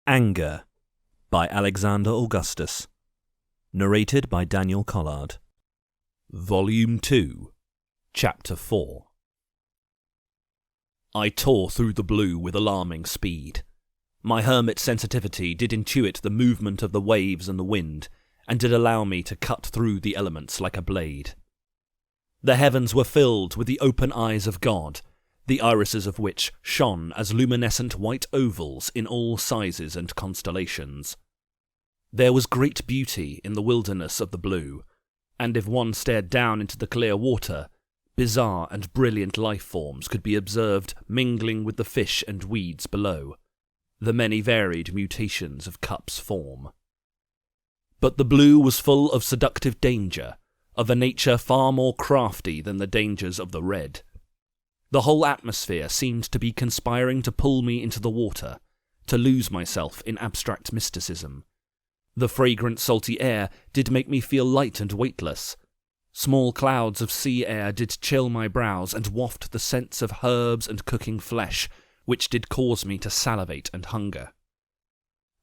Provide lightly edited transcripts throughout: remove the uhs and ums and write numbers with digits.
Anger by Alexander Augustus. Narrated by Daniel Collard. Volume 2, Chapter 4. I tore through the blue with alarming speed. My hermit sensitivity did intuit the movement of the waves and the wind, and did allow me to cut through the elements like a blade. The heavens were filled with the open eyes of God, the irises of which shone as luminescent white ovals in all sizes and constellations. There was great beauty in the wilderness of the blue, and if one stared down into the clear water, bizarre and brilliant life forms could be observed mingling with the fish and weeds below, the many varied mutations of Cup's form. But the blue was full of seductive danger, of a nature far more crafty than the dangers of the red. The whole atmosphere seemed to be conspiring to pull me into the water, to lose myself in abstract mysticism. The fragrant salty air did make me feel light and weightless. Small clouds of sea air did chill my brows and waft the scents of herbs and cooking flesh, which did cause me to salivate and hunger.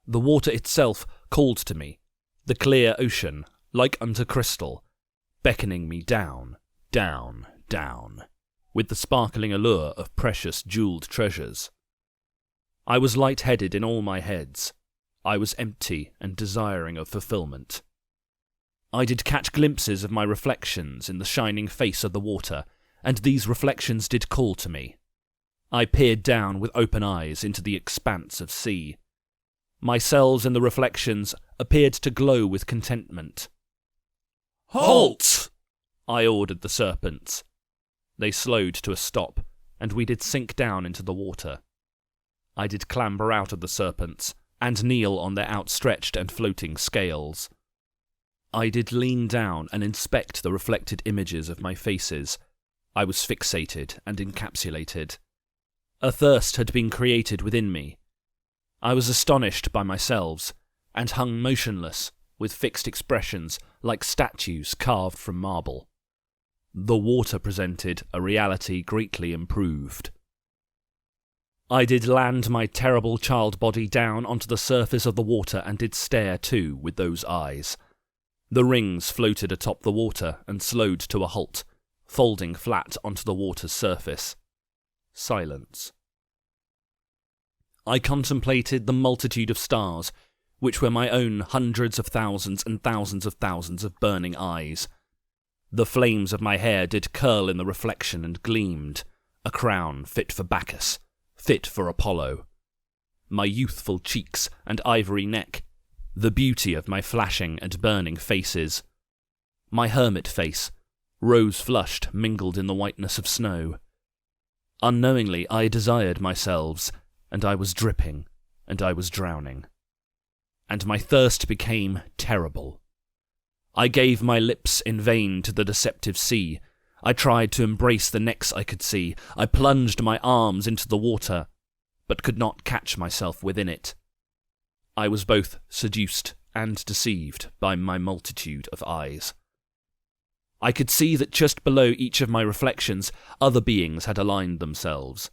The water itself called to me, the clear ocean, like unto crystal, beckoning me down, down, down, with the sparkling allure of precious jewelled treasures. I was light-headed in all my heads. I was empty and desiring of fulfilment. I did catch glimpses of my reflections in the shining face of the water, and these reflections did call to me. I peered down with open eyes into the expanse of sea. My selves in the reflections appeared to glow with contentment. "Halt!" I ordered the serpents. They slowed to a stop, and we did sink down into the water. I did clamber out of the serpents, and kneel on their outstretched and floating scales. I did lean down and inspect the reflected images of my faces. I was fixated and encapsulated. A thirst had been created within me. I was astonished by myself, and hung motionless, with fixed expressions, like statues carved from marble. The water presented a reality greatly improved. I did land my terrible child body down onto the surface of the water and did stare too with those eyes. The rings floated atop the water and slowed to a halt, folding flat onto the water's surface. Silence. I contemplated the multitude of stars, which were my own hundreds of thousands and thousands of thousands of burning eyes. The flames of my hair did curl in the reflection and gleamed, a crown fit for Bacchus, fit for Apollo. My youthful cheeks and ivory neck, the beauty of my flashing and burning faces. My hermit face, rose-flushed, mingled in the whiteness of snow. Unknowingly I desired myself, and I was dripping, and I was drowning. And my thirst became terrible. I gave my lips in vain to the deceptive sea. I tried to embrace the necks I could see. I plunged my arms into the water, but could not catch myself within it. I was both seduced and deceived by my multitude of eyes. I could see that just below each of my reflections, other beings had aligned themselves.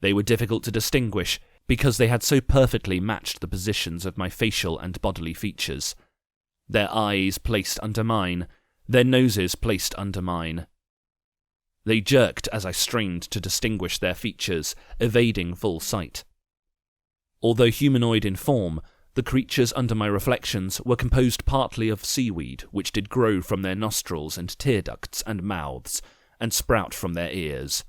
They were difficult to distinguish because they had so perfectly matched the positions of my facial and bodily features. Their eyes placed under mine, their noses placed under mine. They jerked as I strained to distinguish their features, evading full sight. Although humanoid in form, the creatures under my reflections were composed partly of seaweed, which did grow from their nostrils and tear ducts and mouths, and sprout from their ears.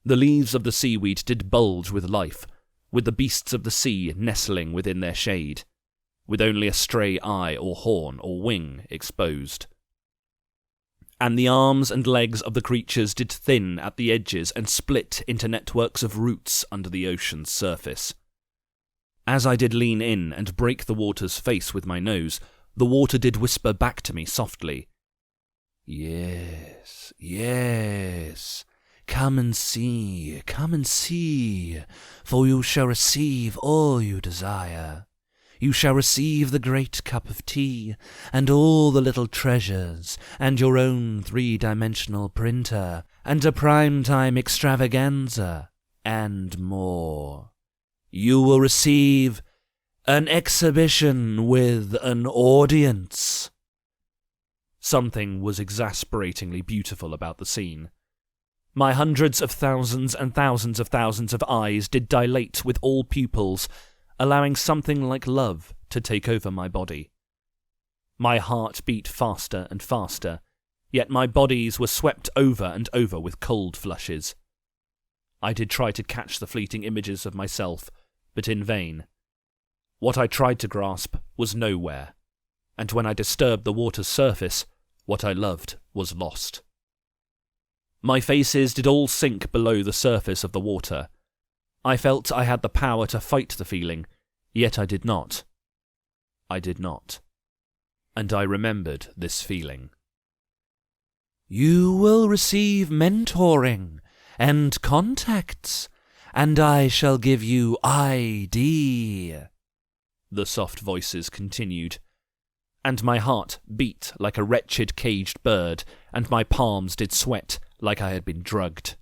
The leaves of the seaweed did bulge with life, with the beasts of the sea nestling within their shade, with only a stray eye or horn or wing exposed. And the arms and legs of the creatures did thin at the edges and split into networks of roots under the ocean's surface. As I did lean in and break the water's face with my nose, the water did whisper back to me softly, "Yes, yes, come and see, for you shall receive all you desire. You shall receive the great cup of tea, and all the little treasures, and your own three-dimensional printer, and a prime-time extravaganza, and more. You will receive an exhibition with an audience." Something was exasperatingly beautiful about the scene. My hundreds of thousands and thousands of thousands of eyes did dilate with all pupils, allowing something like love to take over my body. My heart beat faster and faster, yet my bodies were swept over and over with cold flushes. I did try to catch the fleeting images of myself, but in vain. What I tried to grasp was nowhere, and when I disturbed the water's surface, what I loved was lost. My faces did all sink below the surface of the water. I felt I had the power to fight the feeling, yet I did not. I did not. And I remembered this feeling. "You will receive mentoring and contacts, and I shall give you ID," the soft voices continued, and my heart beat like a wretched caged bird, and my palms did sweat like I had been drugged.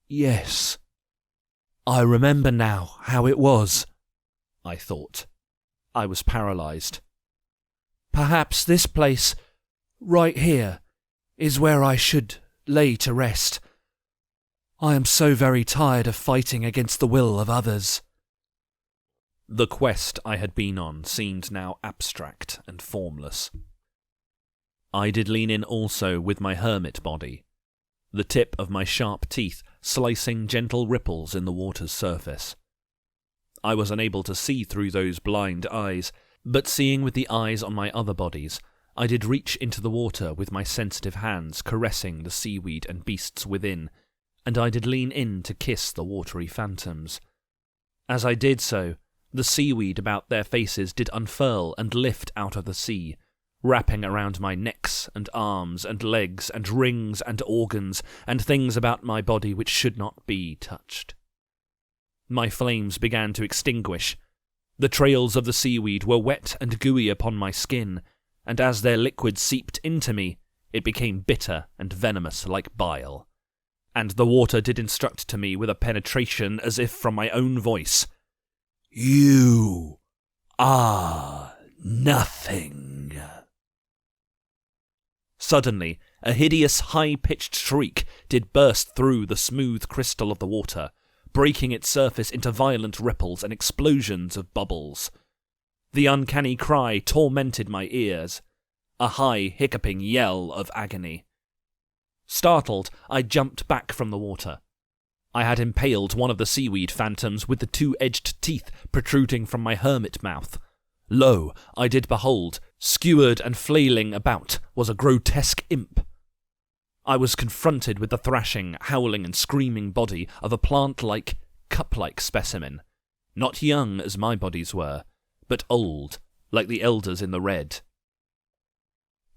"Yes, I remember now how it was," I thought. I was paralysed. "Perhaps this place, right here, is where I should lay to rest. I am so very tired of fighting against the will of others." The quest I had been on seemed now abstract and formless. I did lean in also with my hermit body, the tip of my sharp teeth slicing gentle ripples in the water's surface. I was unable to see through those blind eyes, but seeing with the eyes on my other bodies, I did reach into the water with my sensitive hands caressing the seaweed and beasts within, and I did lean in to kiss the watery phantoms. As I did so, the seaweed about their faces did unfurl and lift out of the sea, wrapping around my necks and arms and legs and rings and organs and things about my body which should not be touched. My flames began to extinguish. The trails of the seaweed were wet and gooey upon my skin, and as their liquid seeped into me, it became bitter and venomous like bile. And the water did instruct to me with a penetration as if from my own voice, "You are nothing." Suddenly, a hideous high-pitched shriek did burst through the smooth crystal of the water, breaking its surface into violent ripples and explosions of bubbles. The uncanny cry tormented my ears, a high, hiccuping yell of agony. Startled, I jumped back from the water. I had impaled one of the seaweed phantoms with the two-edged teeth protruding from my hermit mouth. Lo, I did behold, skewered and flailing about, was a grotesque imp. I was confronted with the thrashing, howling and screaming body of a plant-like, cup-like specimen, not young as my bodies were, but old, like the elders in the red.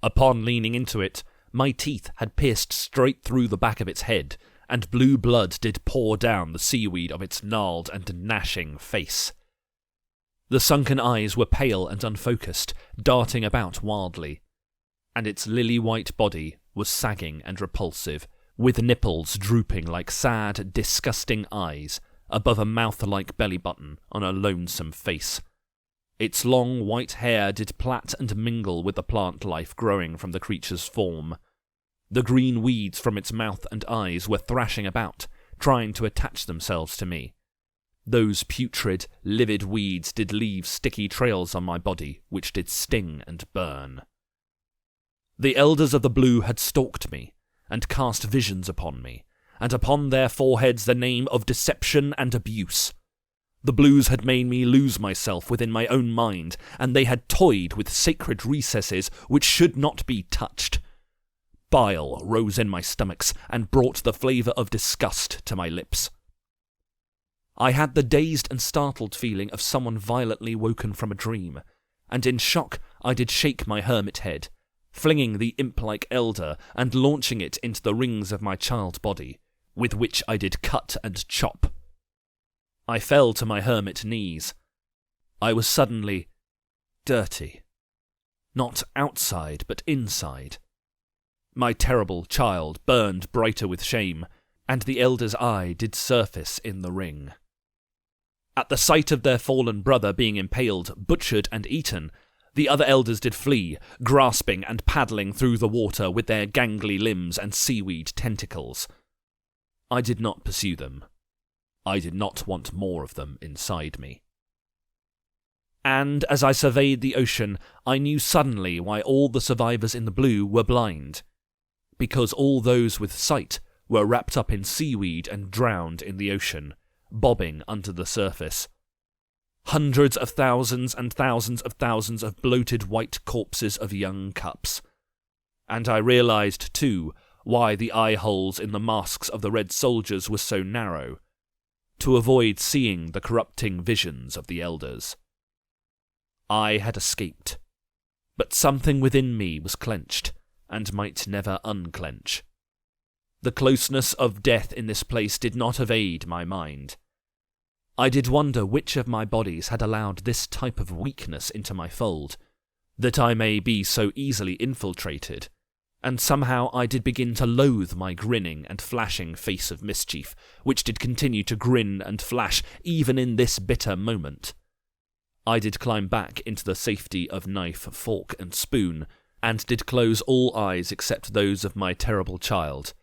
Upon leaning into it, my teeth had pierced straight through the back of its head, and blue blood did pour down the seaweed of its gnarled and gnashing face. The sunken eyes were pale and unfocused, darting about wildly, and its lily-white body was sagging and repulsive, with nipples drooping like sad, disgusting eyes above a mouth-like belly-button on a lonesome face. Its long white hair did plait and mingle with the plant life growing from the creature's form. The green weeds from its mouth and eyes were thrashing about, trying to attach themselves to me. Those putrid, livid weeds did leave sticky trails on my body, which did sting and burn. The elders of the blue had stalked me, and cast visions upon me, and upon their foreheads the name of deception and abuse. The blues had made me lose myself within my own mind, and they had toyed with sacred recesses which should not be touched. Bile rose in my stomachs and brought the flavour of disgust to my lips. I had the dazed and startled feeling of someone violently woken from a dream, and in shock I did shake my hermit head, flinging the imp-like elder and launching it into the rings of my child body, with which I did cut and chop. I fell to my hermit knees. I was suddenly dirty. Not outside, but inside. My terrible child burned brighter with shame, and the elder's eye did surface in the ring. At the sight of their fallen brother being impaled, butchered, and eaten, the other elders did flee, grasping and paddling through the water with their gangly limbs and seaweed tentacles. I did not pursue them. I did not want more of them inside me. And as I surveyed the ocean, I knew suddenly why all the survivors in the blue were blind. Because all those with sight were wrapped up in seaweed and drowned in the ocean, bobbing under the surface. Hundreds of thousands and thousands of bloated white corpses of young cups. And I realised, too, why the eye holes in the masks of the red soldiers were so narrow, to avoid seeing the corrupting visions of the elders. I had escaped, but something within me was clenched, and might never unclench. The closeness of death in this place did not evade my mind. I did wonder which of my bodies had allowed this type of weakness into my fold, that I may be so easily infiltrated, and somehow I did begin to loathe my grinning and flashing face of mischief, which did continue to grin and flash even in this bitter moment. I did climb back into the safety of knife, fork, and spoon, and did close all eyes except those of my terrible child.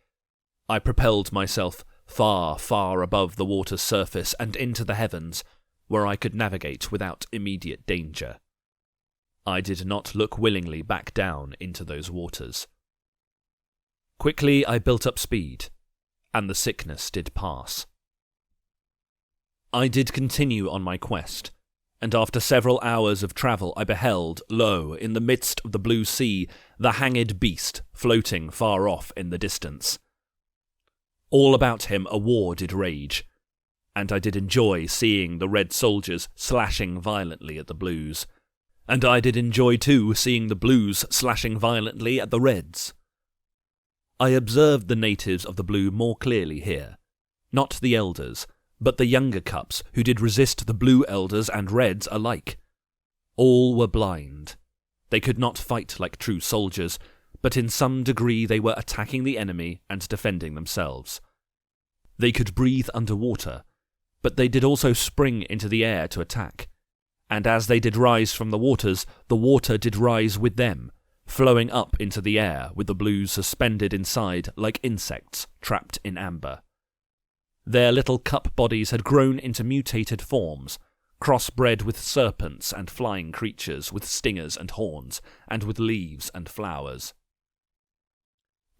I propelled myself far, far above the water's surface and into the heavens, where I could navigate without immediate danger. I did not look willingly back down into those waters. Quickly I built up speed, and the sickness did pass. I did continue on my quest, and after several hours of travel I beheld, lo, in the midst of the blue sea, the hanged beast floating far off in the distance. All about him a war did rage, and I did enjoy seeing the red soldiers slashing violently at the blues, and I did enjoy too seeing the blues slashing violently at the reds. I observed the natives of the blue more clearly here, not the elders, but the younger cups who did resist the blue elders and reds alike. All were blind. They could not fight like true soldiers, but in some degree they were attacking the enemy and defending themselves. They could breathe underwater, but they did also spring into the air to attack, and as they did rise from the water did rise with them, flowing up into the air with the blues suspended inside like insects trapped in amber. Their little cup bodies had grown into mutated forms, crossbred with serpents and flying creatures with stingers and horns, and with leaves and flowers.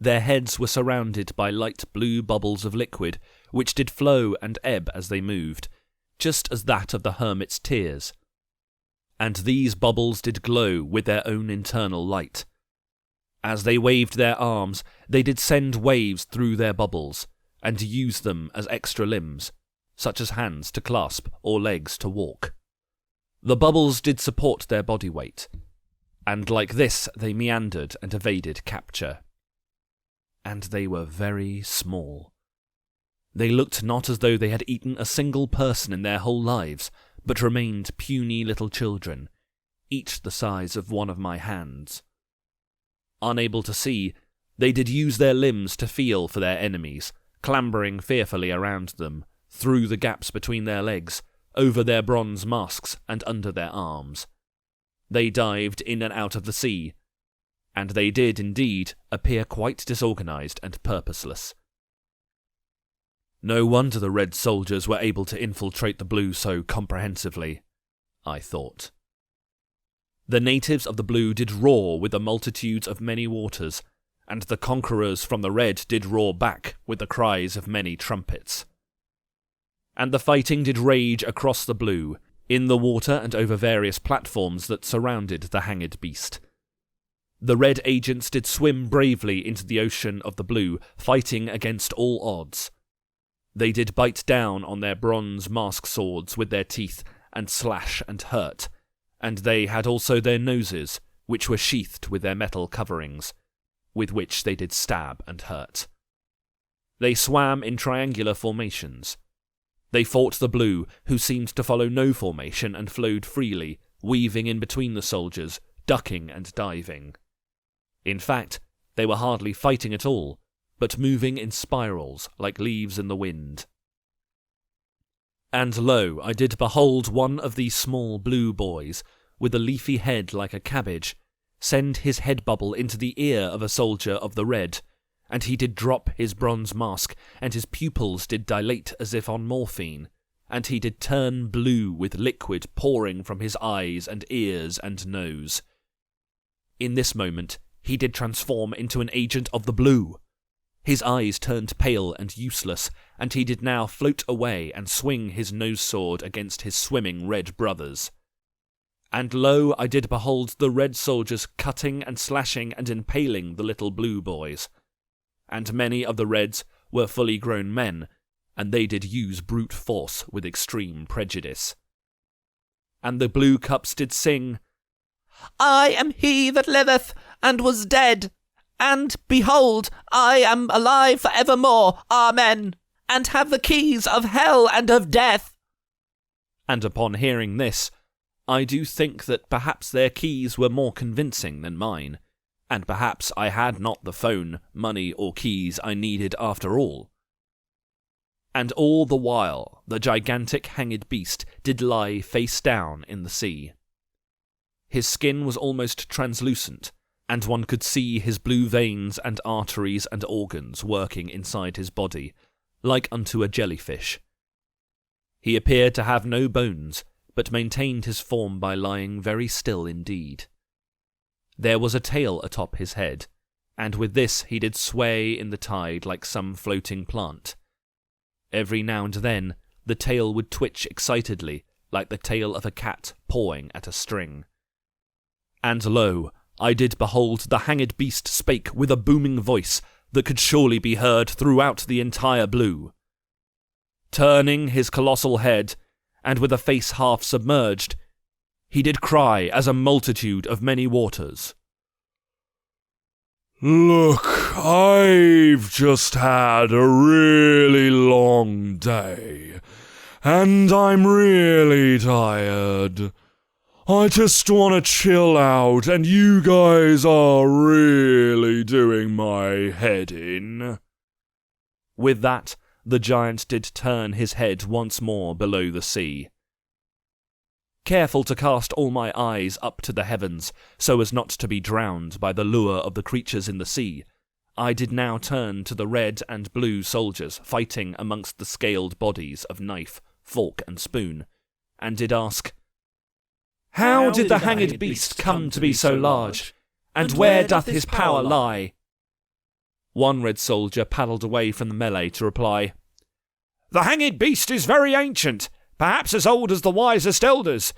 Their heads were surrounded by light blue bubbles of liquid, which did flow and ebb as they moved, just as that of the hermit's tears. And these bubbles did glow with their own internal light. As they waved their arms, they did send waves through their bubbles, and use them as extra limbs, such as hands to clasp or legs to walk. The bubbles did support their body weight, and like this they meandered and evaded capture. And they were very small. They looked not as though they had eaten a single person in their whole lives, but remained puny little children, each the size of one of my hands. Unable to see, they did use their limbs to feel for their enemies, clambering fearfully around them, through the gaps between their legs, over their bronze masks and under their arms. They dived in and out of the sea, and they did indeed appear quite disorganized and purposeless. No wonder the red soldiers were able to infiltrate the blue so comprehensively, I thought. The natives of the blue did roar with the multitudes of many waters, and the conquerors from the red did roar back with the cries of many trumpets. And the fighting did rage across the blue, in the water and over various platforms that surrounded the hanged beast. The red agents did swim bravely into the ocean of the blue, fighting against all odds. They did bite down on their bronze mask swords with their teeth, and slash and hurt, and they had also their noses, which were sheathed with their metal coverings, with which they did stab and hurt. They swam in triangular formations. They fought the blue, who seemed to follow no formation and flowed freely, weaving in between the soldiers, ducking and diving. In fact, they were hardly fighting at all, but moving in spirals like leaves in the wind. And lo, I did behold one of these small blue boys, with a leafy head like a cabbage, send his head bubble into the ear of a soldier of the red, and he did drop his bronze mask, and his pupils did dilate as if on morphine, and he did turn blue with liquid pouring from his eyes and ears and nose. In this moment he did transform into an agent of the blue. His eyes turned pale and useless, and he did now float away and swing his nose sword against his swimming red brothers. And lo, I did behold the red soldiers cutting and slashing and impaling the little blue boys. And many of the reds were fully grown men, and they did use brute force with extreme prejudice. And the blue cups did sing, I am he that liveth, and was dead, and behold, I am alive for evermore, amen, and have the keys of hell and of death. And upon hearing this, I do think that perhaps their keys were more convincing than mine, and perhaps I had not the phone, money, or keys I needed after all. And all the while the gigantic hanged beast did lie face down in the sea. His skin was almost translucent, and one could see his blue veins and arteries and organs working inside his body, like unto a jellyfish. He appeared to have no bones, but maintained his form by lying very still indeed. There was a tail atop his head, and with this he did sway in the tide like some floating plant. Every now and then the tail would twitch excitedly, like the tail of a cat pawing at a string. And lo, I did behold the hanged beast spake with a booming voice that could surely be heard throughout the entire blue. Turning his colossal head, and with a face half submerged, he did cry as a multitude of many waters. Look, I've just had a really long day, and I'm really tired. I just want to chill out, and you guys are really doing my head in. With that, the giant did turn his head once more below the sea. Careful to cast all my eyes up to the heavens, so as not to be drowned by the lure of the creatures in the sea, I did now turn to the red and blue soldiers fighting amongst the scaled bodies of knife, fork, and spoon, and did ask, How did the hanged beast come to be so large, and where doth his power lie? One red soldier paddled away from the melee to reply, The hanged beast is very ancient, perhaps as old as the wisest elders.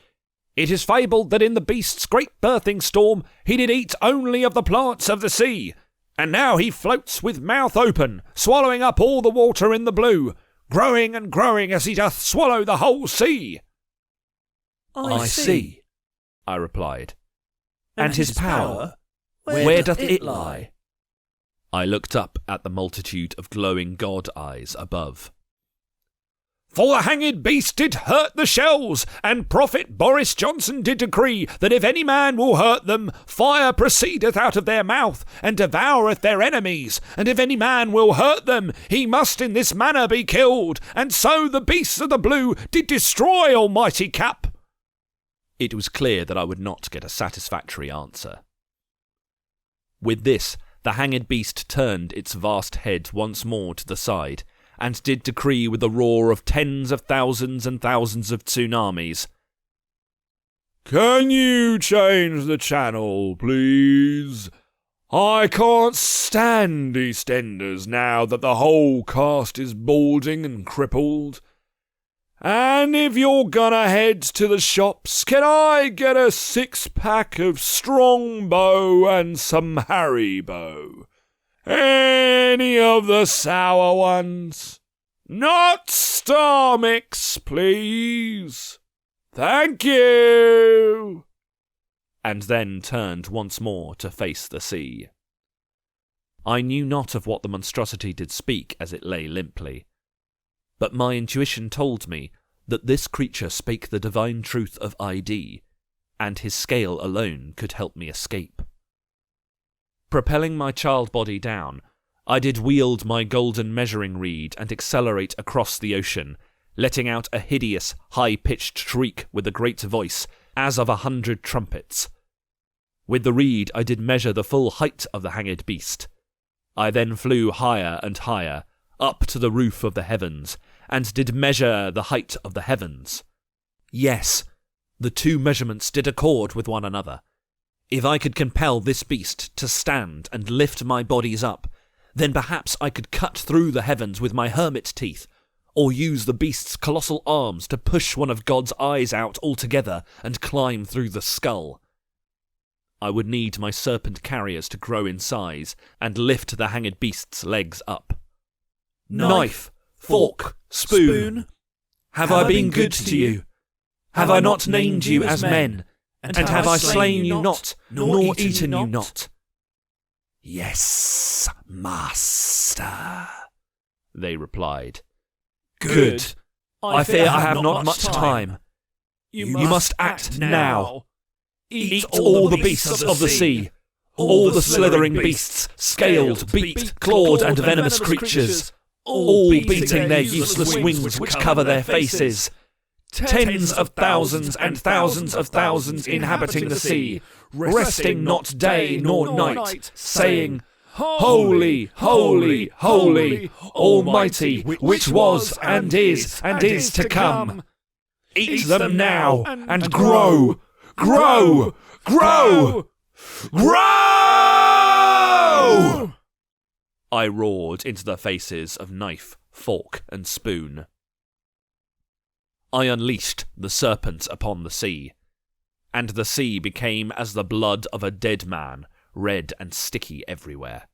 It is fabled that in the beast's great birthing storm he did eat only of the plants of the sea, and now he floats with mouth open, swallowing up all the water in the blue, growing and growing as he doth swallow the whole sea. I see, I replied. And his power, where doth it lie? I looked up at the multitude of glowing god eyes above. For the hanged beast did hurt the shells, and Prophet Boris Johnson did decree that if any man will hurt them, fire proceedeth out of their mouth, and devoureth their enemies, and if any man will hurt them, he must in this manner be killed, and so the beasts of the blue did destroy Almighty Cap. It was clear that I would not get a satisfactory answer. With this, the hanged beast turned its vast head once more to the side, and did decree with a roar of tens of thousands and thousands of tsunamis, Can you change the channel, please? I can't stand EastEnders now that the whole cast is balding and crippled. And if you're gonna head to the shops, can I get a 6-pack of Strongbow and some Haribo? Any of the sour ones? Not Star Mix, please. Thank you. And then turned once more to face the sea. I knew not of what the monstrosity did speak as it lay limply, but my intuition told me that this creature spake the divine truth of ID, and his scale alone could help me escape. Propelling my child body down, I did wield my golden measuring reed and accelerate across the ocean, letting out a hideous, high-pitched shriek with a great voice, as of 100 trumpets. With the reed I did measure the full height of the hanged beast. I then flew higher and higher, up to the roof of the heavens, and did measure the height of the heavens. Yes, the two measurements did accord with one another. If I could compel this beast to stand and lift my bodies up, then perhaps I could cut through the heavens with my hermit teeth, or use the beast's colossal arms to push one of God's eyes out altogether and climb through the skull. I would need my serpent carriers to grow in size and lift the hanged beast's legs up. Knife, fork, spoon, have I been good to you? Have I not named you as men? And have I slain you not, nor eaten you not? Yes, master, they replied. Good. I fear I have not much time. You must act now. Eat all the beasts of the sea, all the slithering beasts, scaled, beaked, clawed and venomous creatures, all beating their useless wings which cover their faces. Tens of thousands and thousands of thousands inhabiting the sea, resting not day nor night, saying, Holy, holy, holy, Almighty, which was and is to come. Eat them now and grow, grow, grow, grow! I roared into the faces of knife, fork, and spoon. I unleashed the serpent upon the sea, and the sea became as the blood of a dead man, red and sticky everywhere.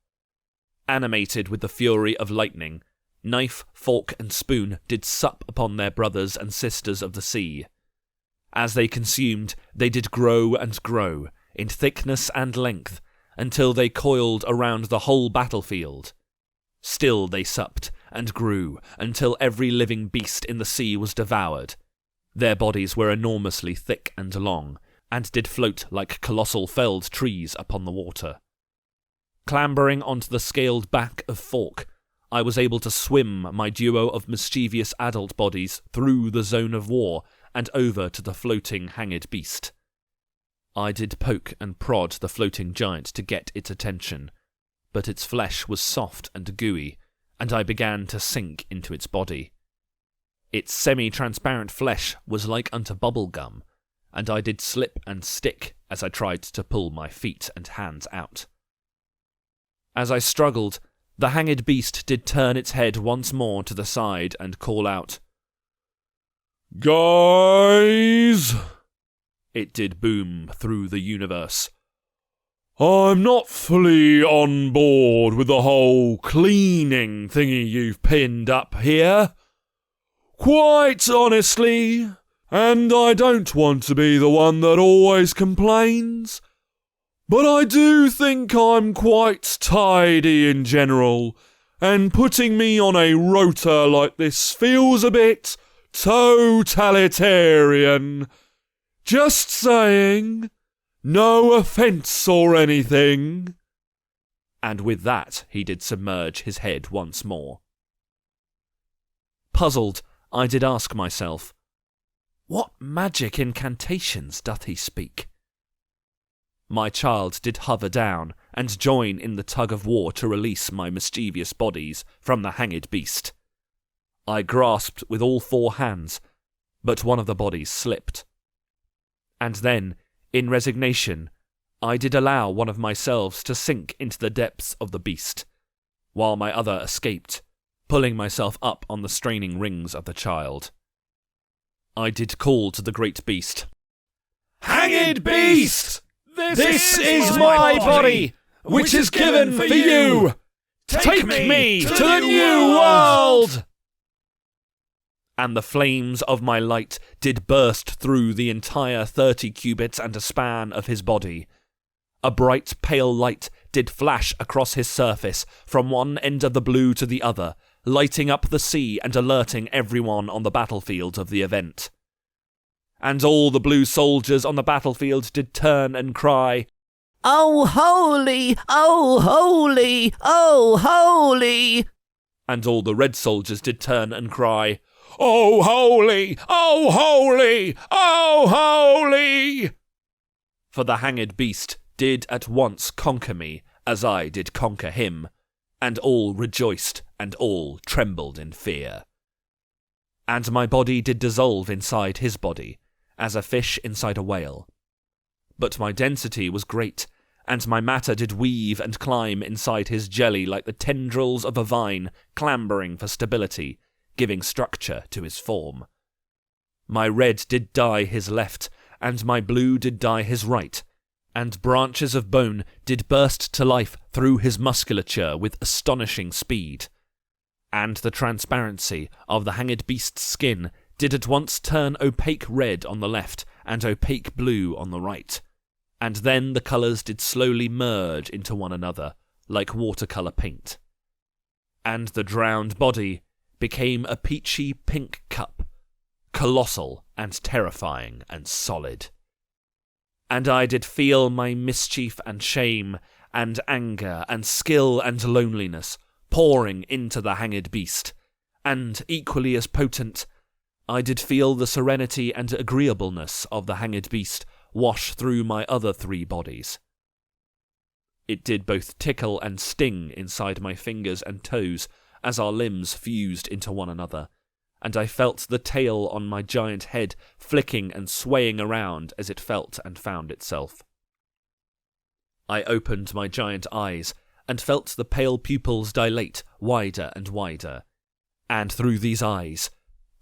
Animated with the fury of lightning, knife, fork, and spoon did sup upon their brothers and sisters of the sea. As they consumed, they did grow and grow, in thickness and length, until they coiled around the whole battlefield. Still they supped and grew, until every living beast in the sea was devoured. Their bodies were enormously thick and long, and did float like colossal felled trees upon the water. Clambering onto the scaled back of Fork, I was able to swim my duo of mischievous adult bodies through the zone of war and over to the floating hanged beast. I did poke and prod the floating giant to get its attention, but its flesh was soft and gooey, and I began to sink into its body. Its semi-transparent flesh was like unto bubble gum, and I did slip and stick as I tried to pull my feet and hands out. As I struggled, the hanged beast did turn its head once more to the side and call out, Guys! It did boom through the universe. I'm not fully on board with the whole cleaning thingy you've pinned up here. Quite honestly, and I don't want to be the one that always complains, but I do think I'm quite tidy in general, and putting me on a rota like this feels a bit totalitarian. Just saying. No offence or anything. And with that he did submerge his head once more. Puzzled, I did ask myself, what magic incantations doth he speak? My child did hover down and join in the tug of war to release my mischievous bodies from the hanged beast. I grasped with all four hands, but one of the bodies slipped. And then, in resignation, I did allow one of myselves to sink into the depths of the beast, while my other escaped, pulling myself up on the straining rings of the child. I did call to the great beast, Hanged beast! This is my body, which is given for you! Take me to the new world! And the flames of my light did burst through the entire 30 cubits and a span of his body. A bright pale light did flash across his surface from one end of the blue to the other, lighting up the sea and alerting everyone on the battlefield of the event. And all the blue soldiers on the battlefield did turn and cry, Oh holy, oh holy, oh holy! And all the red soldiers did turn and cry, Oh, holy! Oh, holy! Oh, holy! For the hanged beast did at once conquer me, as I did conquer him, and all rejoiced, and all trembled in fear. And my body did dissolve inside his body, as a fish inside a whale. But my density was great, and my matter did weave and climb inside his jelly like the tendrils of a vine clambering for stability, giving structure to his form. My red did dye his left, and my blue did dye his right, and branches of bone did burst to life through his musculature with astonishing speed. And the transparency of the hanged beast's skin did at once turn opaque red on the left, and opaque blue on the right, and then the colours did slowly merge into one another, like watercolour paint. And the drowned body became a peachy pink cup, colossal and terrifying and solid. And I did feel my mischief and shame and anger and skill and loneliness pouring into the hanged beast, and equally as potent, I did feel the serenity and agreeableness of the hanged beast wash through my other 3 bodies. It did both tickle and sting inside my fingers and toes as our limbs fused into one another, and I felt the tail on my giant head flicking and swaying around as it felt and found itself. I opened my giant eyes and felt the pale pupils dilate wider and wider, and through these eyes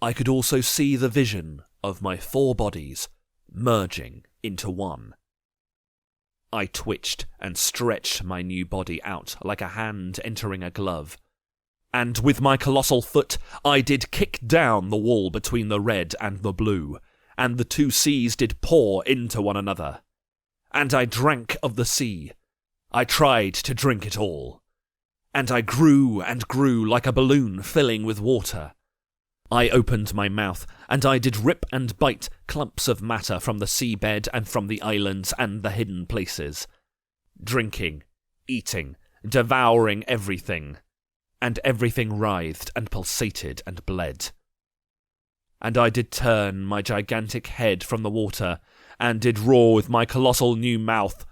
I could also see the vision of my 4 bodies merging into one. I twitched and stretched my new body out like a hand entering a glove, and with my colossal foot I did kick down the wall between the red and the blue, and the 2 seas did pour into one another. And I drank of the sea. I tried to drink it all. And I grew and grew like a balloon filling with water. I opened my mouth, and I did rip and bite clumps of matter from the seabed and from the islands and the hidden places, drinking, eating, devouring everything, and everything writhed and pulsated and bled. And I did turn my gigantic head from the water, and did roar with my colossal new mouth,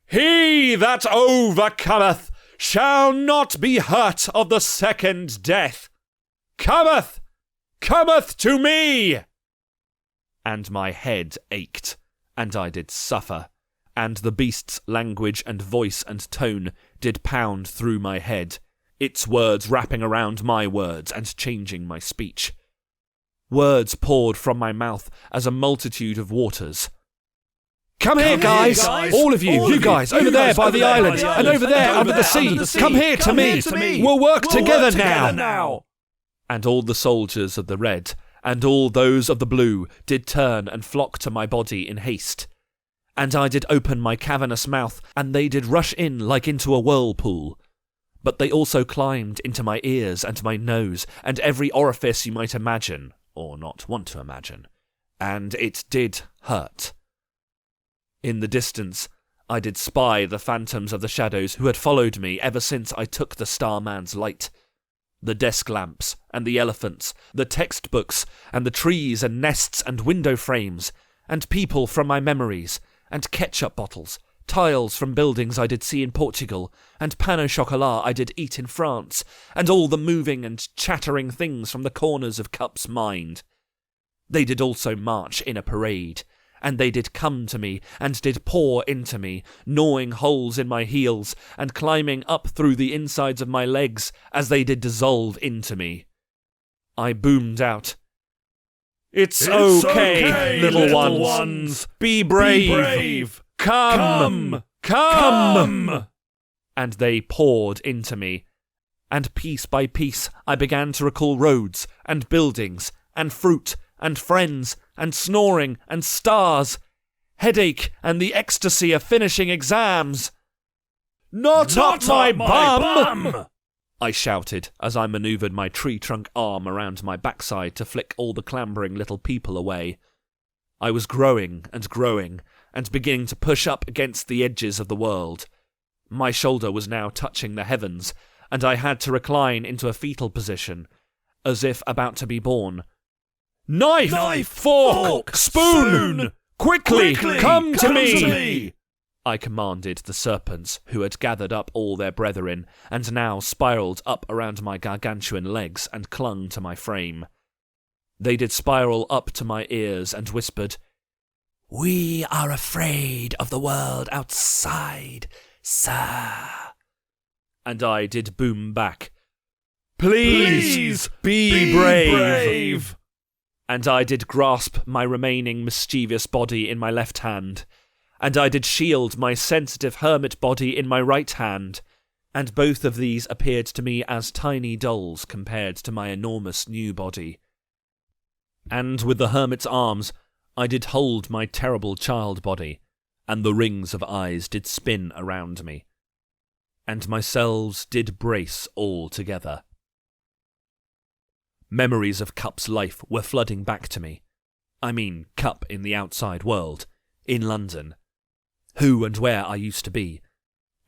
"He that overcometh shall not be hurt of the second death. Cometh to me!" And my head ached, and I did suffer, and the beast's language and voice and tone did pound through my head, its words wrapping around my words and changing my speech. Words poured from my mouth as a multitude of waters. Come here, guys! All of you guys, over there by the island, and over there under the sea! Come here to me! We'll work together now! And all the soldiers of the red, and all those of the blue, did turn and flock to my body in haste. And I did open my cavernous mouth, and they did rush in like into a whirlpool. But they also climbed into my ears and my nose, and every orifice you might imagine, or not want to imagine. And it did hurt. In the distance, I did spy the phantoms of the shadows who had followed me ever since I took the Starman's light. The desk lamps, and the elephants, the textbooks, and the trees and nests and window frames, and people from my memories, and ketchup bottles, tiles from buildings I did see in Portugal, and pain au chocolat I did eat in France, and all the moving and chattering things from the corners of Cup's mind. They did also march in a parade, and they did come to me, and did pour into me, gnawing holes in my heels, and climbing up through the insides of my legs, as they did dissolve into me. I boomed out, It's okay, little ones. Be brave. Come. And they poured into me, and piece by piece I began to recall roads, and buildings, and fruit, and friends, and snoring, and stars, headache, and the ecstasy of finishing exams. Not up my bum! I shouted as I manoeuvred my tree-trunk arm around my backside to flick all the clambering little people away. I was growing, and beginning to push up against the edges of the world. My shoulder was now touching the heavens, and I had to recline into a fetal position, as if about to be born. Knife, fork, spoon! Quickly, come to me! I commanded the serpents, who had gathered up all their brethren, and now spiralled up around my gargantuan legs and clung to my frame. They did spiral up to my ears and whispered, "We are afraid of the world outside, sir." And I did boom back, "Please be brave!" And I did grasp my remaining mischievous body in my left hand, and I did shield my sensitive hermit body in my right hand, and both of these appeared to me as tiny dolls compared to my enormous new body. And with the hermit's arms, I did hold my terrible child body, and the rings of eyes did spin around me, and my cells did brace all together. Memories of Cup's life were flooding back to me. I mean, Cup in the outside world, in London, who and where I used to be,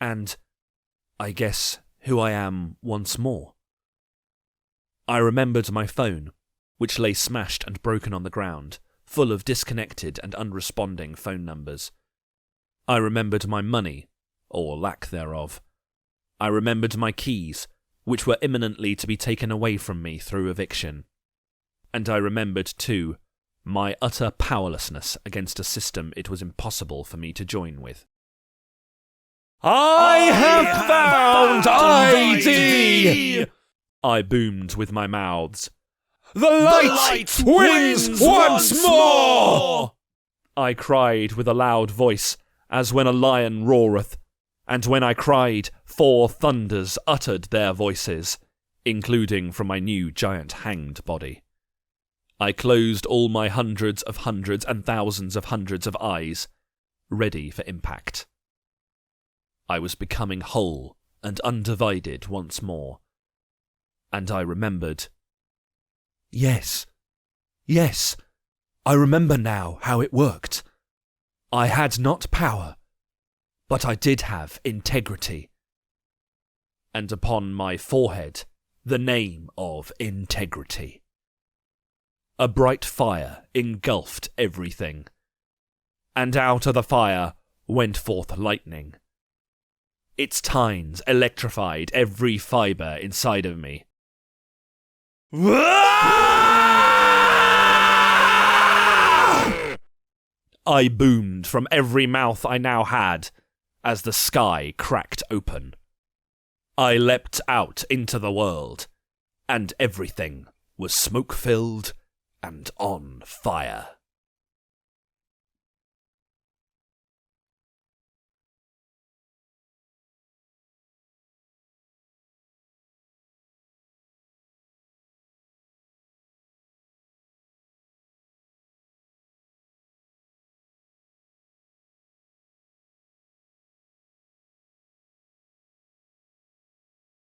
and, I guess, who I am once more. I remembered my phone, which lay smashed and broken on the ground, full of disconnected and unresponding phone numbers. I remembered my money, or lack thereof. I remembered my keys, which were imminently to be taken away from me through eviction. And I remembered, too, my utter powerlessness against a system it was impossible for me to join with. "I have found ID!" I boomed with my mouths. "The light wins once more!" I cried with a loud voice, as when a lion roareth, and when I cried, 4 thunders uttered their voices, including from my new giant hanged body. I closed all my hundreds of thousands of hundreds of eyes, ready for impact. I was becoming whole and undivided once more, and I remembered. Yes, I remember now how it worked. I had not power, but I did have integrity. And upon my forehead, the name of integrity. A bright fire engulfed everything, and out of the fire went forth lightning. Its tines electrified every fibre inside of me. I boomed from every mouth I now had as the sky cracked open. I leapt out into the world, and everything was smoke-filled and on fire.